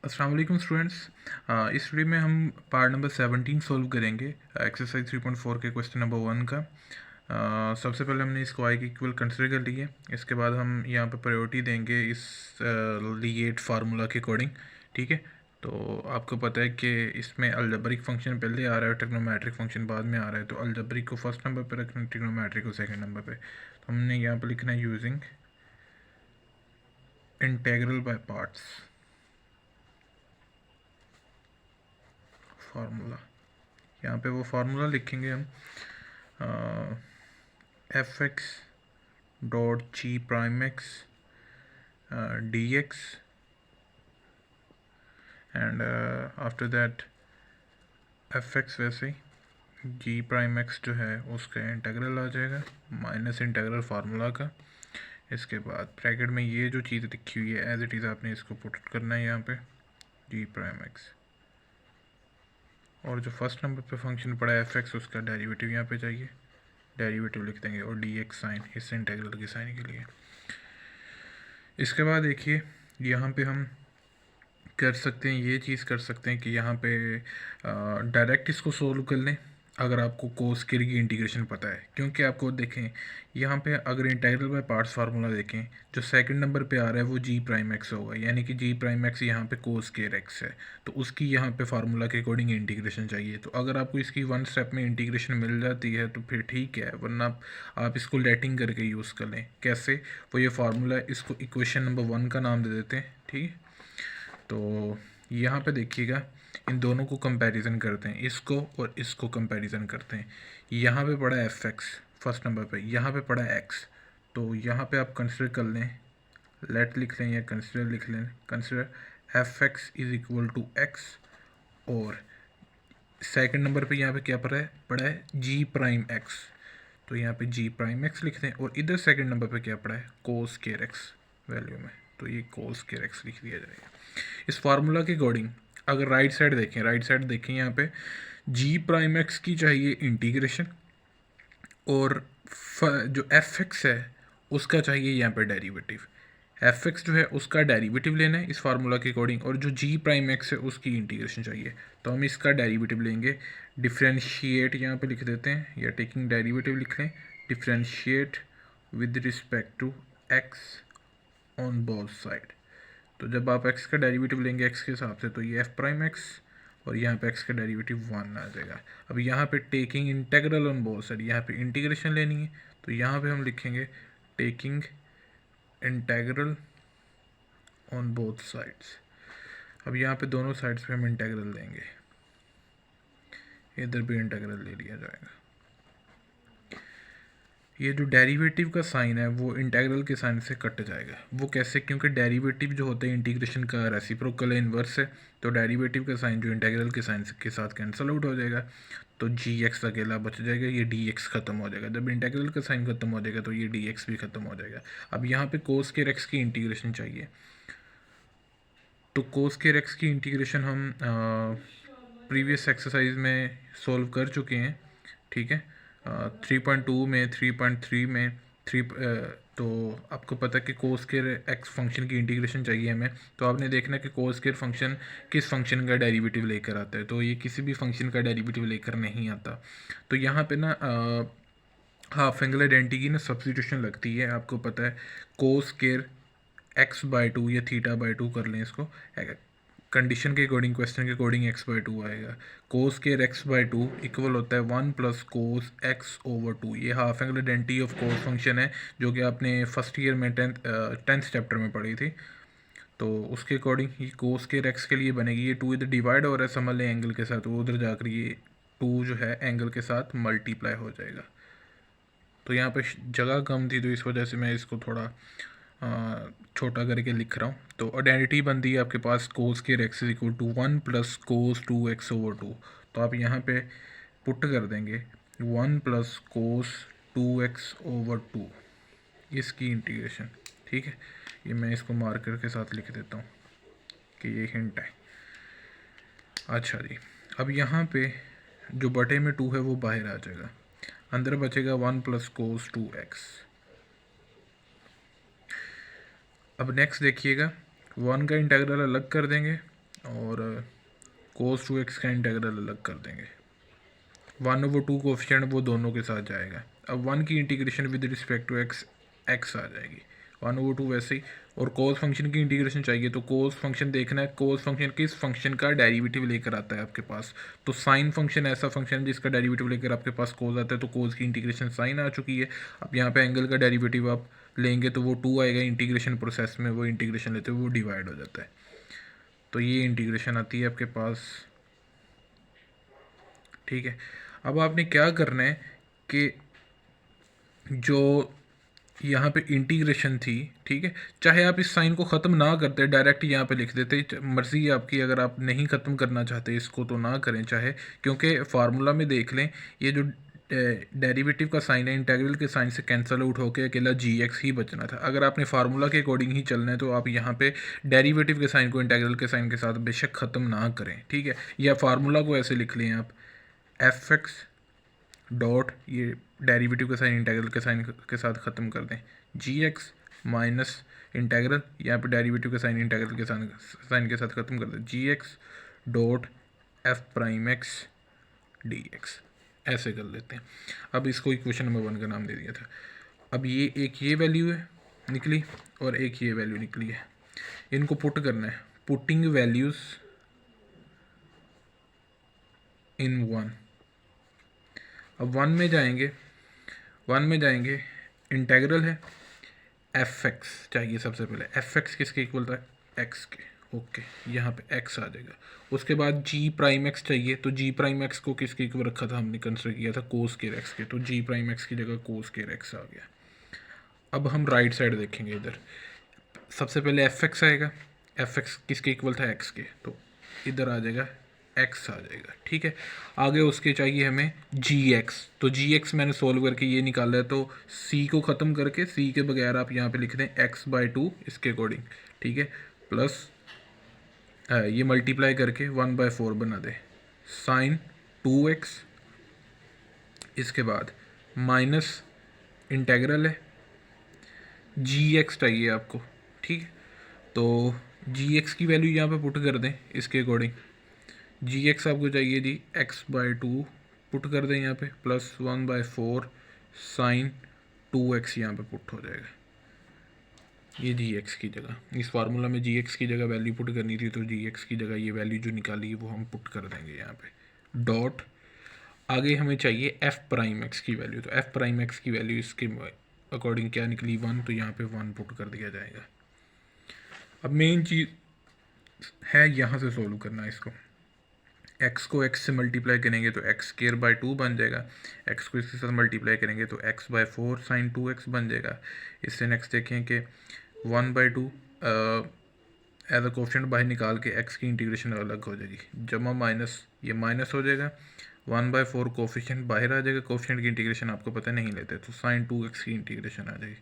अस्सलाम वालेकुम स्टूडेंट्स। इस वीडियो में हम पार्ट नंबर 17 सॉल्व करेंगे, एक्सरसाइज 3.4 के क्वेश्चन नंबर 1 का। सबसे पहले हमने इसको आई के इक्वल कंसिडर कर लिया। इसके बाद हम यहाँ पर प्रायोरिटी देंगे इस लीएट फार्मूला के अकॉर्डिंग। ठीक है, तो आपको पता है कि इसमें अलजेब्रिक फंक्शन पहले आ रहा है, ट्रिग्नोमेट्रिक फंक्शन बाद में आ रहा है। तो अलजेब्रिक को फर्स्ट नंबर पर रखना, ट्रिग्नोमेट्रिक को सेकंड नंबर पे। तो हमने यहाँ पर लिखना है using integral by parts formula. यहाँ पे वो फार्मूला लिखेंगे हम, F x dot G prime x d x and after that F x वैसे ही जी प्राइम एक्स जो है उसका इंटीग्रल आ जाएगा माइनस इंटीग्रल फार्मूला का। इसके बाद ब्रैकेट में ये जो चीज़ लिखी हुई है एज इट इज़ आपने इसको पुट करना है यहाँ पे जी प्राइम एक्स, और जो फर्स्ट नंबर पे फंक्शन पड़ा है एफ एक्स उसका डेरिवेटिव यहाँ पे चाहिए, डेरिवेटिव लिख देंगे और डी एक्स साइन इस इंटीग्रल के साइन के लिए। इसके बाद देखिए यहाँ पे हम कर सकते हैं, ये चीज़ कर सकते हैं कि यहाँ पे डायरेक्ट इसको सोल्व कर लें अगर आपको कोस स्क्वायर की इंटीग्रेशन पता है। क्योंकि आपको देखें यहाँ पे अगर इंटीग्रल बाय पार्ट्स फार्मूला देखें, जो सेकंड नंबर पे आ रहा है वो जी प्राइम एक्स होगा, यानी कि जी प्राइम एक्स यहाँ पे कोस स्क्वायर एक्स है, तो उसकी यहाँ पे फार्मूला के अकॉर्डिंग इंटीग्रेशन चाहिए। तो अगर आपको इसकी वन स्टेप में इंटीग्रेशन मिल जाती है तो फिर ठीक है, वरना आप इसको लेटिंग करके यूज़ कर लें। कैसे? वो ये फार्मूला है, इसको इक्वेशन नंबर 1 का नाम दे देते हैं। ठीक है, तो यहाँ पे देखिएगा इन दोनों को कंपैरिजन करते हैं, इसको और इसको कंपैरिजन करते हैं। यहाँ पे पड़ा एफ एक्स फर्स्ट नंबर पे, यहाँ पे पड़ा एक्स, तो यहाँ पे आप कंसिडर कर लें, लेट लिख लें या कंसिडर लिख लें, consider F X is equal to X, और सेकंड नंबर पे यहाँ पे क्या पड़ा है जी प्राइम एक्स, तो यहाँ पे जी प्राइम एक्स लिख दें, और इधर सेकंड नंबर पे क्या पड़ा है कोस स्क्वायर एक्स वैल्यू में, तो ये कोस स्क्वायर एक्स लिख दिया जाएगा। इस फार्मूला के अकॉर्डिंग अगर राइट साइड देखें यहाँ पे जी प्राइम एक्स की चाहिए इंटीग्रेशन, और जो एफ एक्स है उसका चाहिए यहाँ पे डेरिवेटिव। एफ एक्स जो है उसका डेरिवेटिव लेना है इस फार्मूला के अकॉर्डिंग, और जो जी प्राइम एक्स है उसकी इंटीग्रेशन चाहिए। तो हम इसका डेरिवेटिव लेंगे, डिफ्रेंशिएट यहाँ पे लिख देते हैं या टेकिंग डेरिवेटिव लिख लें, differentiate with respect to X on both side. तो जब आप x का डेरिवेटिव लेंगे x के हिसाब से तो ये f प्राइम x, और यहाँ पे x का डेरिवेटिव 1 आ जाएगा। अब यहाँ पे taking integral on both side, यहाँ पे इंटीग्रेशन लेनी है, तो यहाँ पे हम लिखेंगे taking integral on both sides. अब यहाँ पे दोनों साइड्स पे हम इंटेग्रल देंगे, इधर भी इंटेग्रल ले लिया जाएगा। ये जो डेरिवेटिव का साइन है वो इंटीग्रल के साइन से कट जाएगा। वो कैसे? क्योंकि डेरिवेटिव जो होता है इंटीग्रेशन का रेसिप्रोकल है, इन्वर्स है, तो डेरिवेटिव का साइन जो इंटीग्रल के साइन के साथ कैंसिल आउट हो जाएगा, तो जी एक्स अकेला बच जाएगा, ये डी एक्स खत्म हो जाएगा। जब इंटीग्रल का साइन खत्म हो जाएगा तो ये डी एक्स भी खत्म हो जाएगा। अब यहाँ पे कोस स्क्वायर एक्स की इंटीग्रेशन चाहिए, तो कोस स्क्वायर एक्स की इंटीग्रेशन हम प्रीवियस एक्सरसाइज में सॉल्व कर चुके हैं। ठीक है, 3.2 में, 3.3 में, तो आपको पता है कि कोस स्क्वायर एक्स फंक्शन की इंटीग्रेशन चाहिए हमें। तो आपने देखना कि कोस स्क्वायर फंक्शन किस फंक्शन का डेरिवेटिव लेकर आता है, तो ये किसी भी फंक्शन का डेरिवेटिव लेकर नहीं आता। तो यहाँ पे ना हाफ एंगल आइडेंटिटी की ना सब्स्टिट्यूशन लगती है। आपको पता है कोस स्क्वायर एक्स बाई टू या थीटा बाई टू कर लें इसको, कंडीशन के अकॉर्डिंग, क्वेश्चन के अकॉर्डिंग एक्स बाई टू आएगा। कोस square x by two equal होता है 1 प्लस कोस एक्स ओवर 2। ये half angle identity of cos function है जो कि आपने फर्स्ट ईयर में टेंथ चैप्टर में पढ़ी थी। तो उसके अकॉर्डिंग ये कोस स्क्वायर एक्स के लिए बनेगी, ये 2 इधर डिवाइड हो रहा है समझ लें एंगल के साथ, वो उधर जाकर ये 2 जो है एंगल के साथ मल्टीप्लाई हो जाएगा। तो यहाँ पे जगह कम थी तो इस वजह से मैं इसको थोड़ा छोटा करके लिख रहा हूँ। तो आइडेंटिटी बनती है आपके पास cos square x is equal to 1 plus cos 2x over 2। तो आप यहाँ पे पुट कर देंगे 1 प्लस कोस 2x ओवर 2, इसकी इंटीग्रेशन। ठीक है, ये मैं इसको मार्कर के साथ लिख देता हूँ कि ये हिंट है। अच्छा जी, अब यहाँ पे जो बटे में 2 है वो बाहर आ जाएगा, अंदर बचेगा 1 प्लस कोस 2x। अब नेक्स्ट देखिएगा 1 का इंटीग्रल अलग कर देंगे और कोस टू एक्स का इंटेग्रल अलग कर देंगे। 1/2 कोफिशिएंट वो दोनों के साथ जाएगा। अब 1 की integration with respect to x x आ जाएगी, 1/2 वैसे ही। और कोस फंक्शन की इंटीग्रेशन चाहिए तो कोस फंक्शन देखना है, कोस फंक्शन किस फंक्शन का डेरिवेटिव लेकर आता है आपके पास। तो साइन फंक्शन ऐसा फंक्शन है जिसका डेरिवेटिव लेकर आपके पास कोस आता है, तो कोस की इंटीग्रेशन साइन आ चुकी है। अब यहाँ पे एंगल का डेरिवेटिव आप लेंगे तो वो 2 आएगा, इंटीग्रेशन प्रोसेस में वो इंटीग्रेशन लेते हुए वो डिवाइड हो जाता है। तो ये इंटीग्रेशन आती है आपके पास, ठीक है। अब आपने क्या करना है कि जो यहाँ पे इंटीग्रेशन थी, ठीक है, चाहे आप इस साइन को ख़त्म ना करते, डायरेक्ट यहाँ पे लिख देते, मर्ज़ी है आपकी। अगर आप नहीं ख़त्म करना चाहते इसको तो ना करें चाहे, क्योंकि फार्मूला में देख लें ये जो डेरिवेटिव का साइन है इंटीग्रल के साइन से कैंसिल आउट होकर अकेला जी एक्स ही बचना था। अगर आपने फार्मूला के अकॉर्डिंग ही चलना है तो आप यहाँ पे डेरिवेटिव के साइन को इंटीग्रल के साइन के साथ बेशक ख़त्म ना करें, ठीक है। या फार्मूला को ऐसे लिख लें आप, एफ एक्स डॉट ये डेरिवेटिव के साइन इंटीग्रल के साइन के साथ ख़त्म कर दें, जी एक्स माइनस इंटीग्रल, यहाँ पे डेरिवेटिव के साइन इंटीग्रल के साइन के साथ ख़त्म कर दें, जी x dot f prime x d x, ऐसे कर लेते हैं। अब इसको इक्वेशन नंबर 1 का नाम दे दिया था। अब ये एक ये वैल्यू है निकली और एक ये वैल्यू निकली है, इनको पुट करना है, पुटिंग वैल्यूज़ इन 1। अब 1 में जाएंगे, 1 में जाएंगे, इंटेग्रल है एफ एक्स चाहिए सबसे पहले। एफ एक्स किसके इक्वल था, एक्स के, ओके, यहाँ पे एक्स आ जाएगा। उसके बाद जी प्राइम एक्स चाहिए, तो जी प्राइम एक्स को किसके इक्वल रखा था हमने, कंसिडर किया था कोस के एक्स के, तो जी प्राइम एक्स की जगह कोस के एक्स आ गया। अब हम राइट साइड देखेंगे, इधर सबसे पहले एफ एक्स आएगा, एफ एक्स किसके इक्वल था, एक्स के, तो इधर आ जाएगा एक्स आ जाएगा, ठीक है। आगे उसके चाहिए हमें जी एक्स, तो जी एक्स मैंने सोल्व करके ये निकाला है, तो सी को ख़त्म करके सी के बगैर आप यहाँ पे लिख दें x/2 इसके अकॉर्डिंग, ठीक है, प्लस ये मल्टीप्लाई करके 1/4 बना दे साइन 2x, इसके बाद माइनस इंटेग्रल है जी एक्स चाहिए आपको, ठीक है। तो जी एक्स की वैल्यू यहाँ पे पुट कर दें इसके अकॉर्डिंग, जी एक्स आपको चाहिए जी x/2 पुट कर दें यहाँ पे, प्लस 1/4 साइन 2x यहाँ पे पुट हो जाएगा। ये जी एक्स की जगह, इस फार्मूला में जी एक्स की जगह वैल्यू पुट करनी थी, तो जी एक्स की जगह ये वैल्यू जो निकाली है वो हम पुट कर देंगे यहाँ पे, डॉट आगे हमें चाहिए एफ प्राइम एक्स की वैल्यू, तो एफ प्राइम एक्स की वैल्यू इसके अकॉर्डिंग क्या निकली 1, तो यहाँ पे 1 पुट कर दिया जाएगा। अब मेन चीज़ है यहाँ से सोल्व करना इसको, x को x से मल्टीप्लाई करेंगे तो x² बन जाएगा, x को इसके साथ मल्टीप्लाई करेंगे तो x/4 साइन 2x बन जाएगा। इससे नेक्स्ट देखें कि 1/2 एज अ कोफिशिएंट बाहर निकाल के x की इंटीग्रेशन अलग हो जाएगी, जमा माइनस ये माइनस हो जाएगा, 1/4 कोफिशिएंट बाहर आ जाएगा, कोफिशिएंट की इंटीग्रेशन आपको पता नहीं लेते, तो साइन 2x की इंटीग्रेशन आ जाएगी।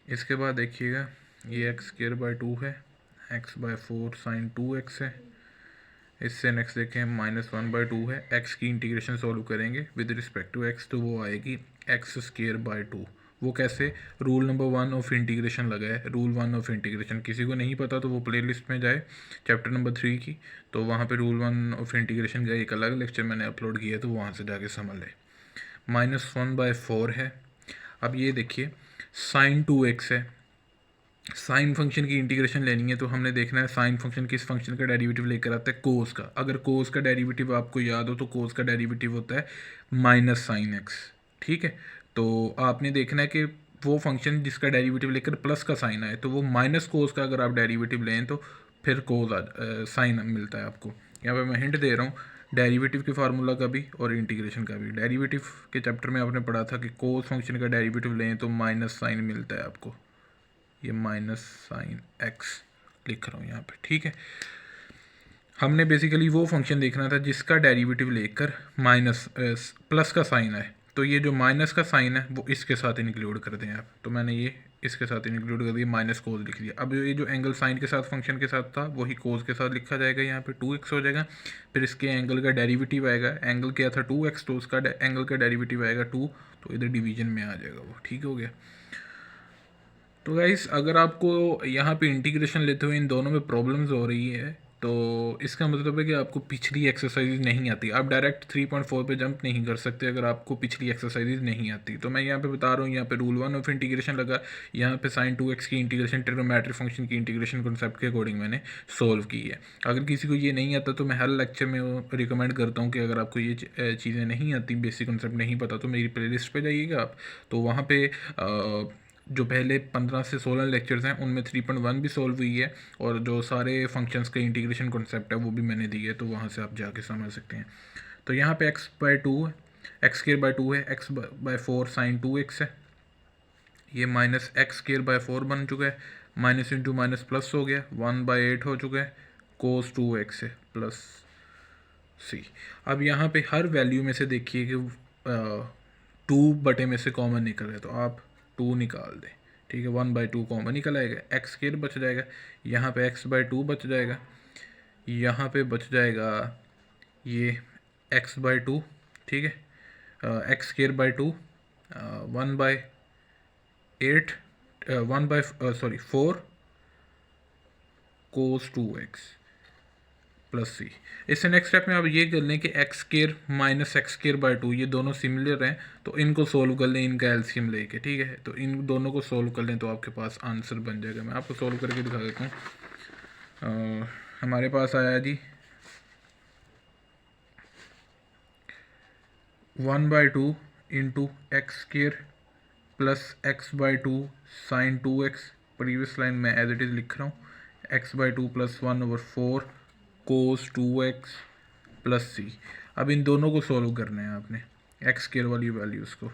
इसके बाद देखिएगा ये x² है, x/4 साइन 2x है। इससे नेक्स्ट देखें -1/2 है, x की इंटीग्रेशन सॉल्व करेंगे विद रिस्पेक्ट टू x, तो वो आएगी x²/2। वो कैसे, रूल नंबर 1 ऑफ इंटीग्रेशन लगा है, रूल 1 ऑफ इंटीग्रेशन, किसी को नहीं पता तो वो प्लेलिस्ट में जाए चैप्टर नंबर 3 की, तो वहाँ पे रूल 1 ऑफ इंटीग्रेशन का एक अलग लेक्चर मैंने अपलोड किया है, तो वहाँ से जाके समझ ले। -1/4 है। अब ये देखिए साइन 2x है, साइन फंक्शन की इंटीग्रेशन लेनी है तो हमने देखना है साइन फंक्शन किस फंक्शन का डेरिवेटिव लेकर आता है, कोस का। अगर कोस का डेरिवेटिव आपको याद हो तो कोस का डेरिवेटिव होता है माइनस साइन एक्स, ठीक है। तो आपने देखना है कि वो फंक्शन जिसका डेरिवेटिव लेकर प्लस का साइन आए, तो वो माइनस कोस का अगर आप डेरिवेटिव लें तो फिर कोस साइन मिलता है आपको। यहाँ पर मैं हिंट दे रहा हूँ डेरिवेटिव के फार्मूला का भी और इंटीग्रेशन का भी। डेरिवेटिव के चैप्टर में आपने पढ़ा था कि कोस फंक्शन का डेरिवेटिव लें तो माइनस साइन मिलता है आपको, ये माइनस साइन एक्स लिख रहा हूँ यहाँ पे, ठीक है। हमने बेसिकली वो फंक्शन देखना था जिसका डेरिवेटिव लेकर माइनस प्लस का साइन है, तो ये जो माइनस का साइन है वो इसके साथ इंक्लूड कर दें आप, तो मैंने ये इसके साथ इंक्लूड कर दिया, माइनस कोस लिख दिया। अब ये जो एंगल साइन के साथ फंक्शन के साथ था वही कोस के साथ लिखा जाएगा, यहाँ पे 2x हो जाएगा, फिर इसके एंगल का डेरिवेटिव आएगा, एंगल क्या था 2x, तो उसका एंगल का डेरिवेटिव आएगा 2, तो इधर डिवीजन में आ जाएगा वो, ठीक हो गया। तो गाइस अगर आपको यहाँ पे इंटीग्रेशन लेते हुए इन दोनों में प्रॉब्लम्स हो रही है तो इसका मतलब है कि आपको पिछली एक्सरसाइज नहीं आती। आप डायरेक्ट 3.4 पे जंप नहीं कर सकते अगर आपको पिछली एक्सरसाइज नहीं आती। तो मैं यहाँ पे बता रहा हूँ, यहाँ पे रूल 1 ऑफ इंटीग्रेशन लगा, यहाँ पे sin 2x की इंटीग्रेशन ट्रिग्नोमेट्रिक फंक्शन की इंटीग्रेशन कॉन्सेप्ट के अकॉर्डिंग मैंने सोल्व की है। अगर किसी को ये नहीं आता तो मैं हर लेक्चर में रिकमेंड करता हूँ कि अगर आपको ये चीज़ें नहीं आती, बेसिक कॉन्सेप्ट नहीं पता, तो मेरी प्ले लिस्ट पर जाइएगा आप, तो वहाँ पर जो पहले 15 से 16 लेक्चर्स हैं उनमें 3.1 भी सॉल्व हुई है, और जो सारे फंक्शंस का इंटीग्रेशन कॉन्सेप्ट है वो भी मैंने दी है, तो वहाँ से आप जाके समझ सकते हैं। तो यहाँ पे x/2 है, x²/2 है, x/4 sin 2x है, ये माइनस x²/4 बन चुका है, माइनस इंटू माइनस प्लस हो गया, 1/8 हो चुका है, cos 2x है प्लस c। अब यहाँ पे हर वैल्यू में से देखिए कि 2 में से कॉमन निकल रहा है, तो आप 2 निकाल दें, ठीक है। 1/2 कॉमन निकल आएगा, x² बच जाएगा, यहाँ पे x/2 बच जाएगा, यहाँ पे बच जाएगा ये x/2, ठीक है, x²/2 1/8 4 cos 2x प्लस सी। इससे नेक्स्ट स्टेप में आप ये कर लें कि x² माइनस x²/2 ये दोनों सिमिलर हैं, तो इनको सोल्व कर लें, इनका एलसीएम लेके, ठीक है। तो इन दोनों को सोल्व कर लें तो आपके पास आंसर बन जाएगा। मैं आपको सोल्व करके दिखा देता हूँ। हमारे पास आया जी 1/2 into x² plus x/2 sin 2x, previous line में एज इट इज़ लिख रहा हूँ, x/2 plus 1/4 cos 2x plus सी। अब इन दोनों को सोल्व करना है आपने, x² वाली वैल्यूज़ को,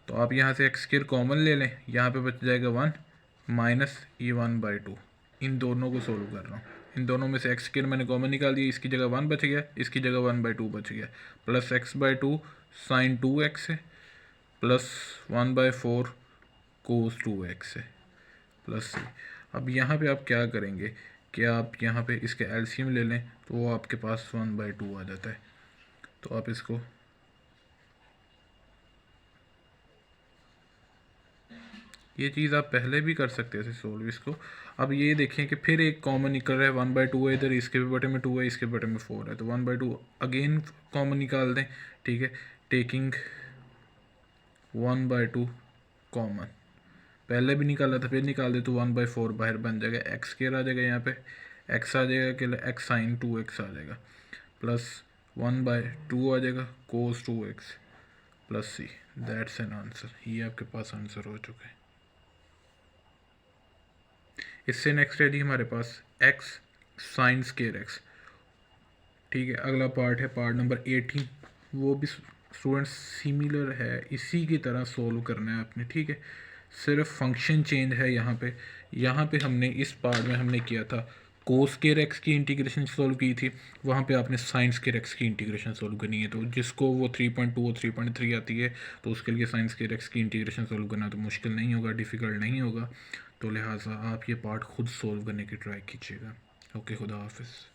तो आप यहाँ से x² कॉमन ले लें, यहाँ पे बच जाएगा 1 माइनस ये 1/2। इन दोनों को सोल्व कर रहा हूँ, इन दोनों में से x² मैंने कॉमन निकाल दिया, इसकी जगह 1 बच गया, इसकी जगह 1/2 बच गया, प्लस x/2 sin 2x है, प्लस 1/4 cos 2x है, प्लस सी। अब यहाँ पे आप क्या करेंगे कि आप यहाँ पे इसके एलसीएम ले लें, तो वो आपके पास 1/2 आ जाता है। तो आप इसको ये चीज़ आप पहले भी कर सकते हैं सोल्व इसको। अब ये देखें कि फिर एक कॉमन निकल रहा है, 1/2 है इधर, इसके भी बटे में 2 है, इसके बटे में 4 है, तो 1/2 अगेन कॉमन निकाल दें, ठीक है। टेकिंग 1/2 कॉमन, पहले भी निकाला था फिर निकाल दे तो 1/4 बाहर बन जाएगा, x² आ जाएगा, यहाँ पे x आ जाएगा कि x sin 2x आ जाएगा, प्लस 1/2 आ जाएगा cos 2x plus C. That's an answer, ये आपके पास आंसर हो चुका है। इससे नेक्स्ट है जी हमारे पास x sin स्क्वायर x, ठीक है। अगला पार्ट है पार्ट नंबर 18, वो भी स्टूडेंट्स सिमिलर है, इसी की तरह सोल्व करना है आपने, ठीक है। सिर्फ फंक्शन चेंज है यहाँ पे हमने इस पार्ट में हमने किया था कोस स्क्वायर एक्स की इंटीग्रेशन सोल्व की थी, वहाँ पे आपने साइन स्क्वायर एक्स की इंटीग्रेशन सोल्व करनी है। तो जिसको वो 3.2 और 3.3 आती है तो उसके लिए साइन स्क्वायर एक्स की इंटीग्रेशन सोल्व करना तो मुश्किल नहीं होगा, डिफ़िकल्ट नहीं होगा, तो लिहाजा आप ये पार्ट खुद सोल्व करने की ट्राई कीजिएगा। ओके, खुदा हाफिज़।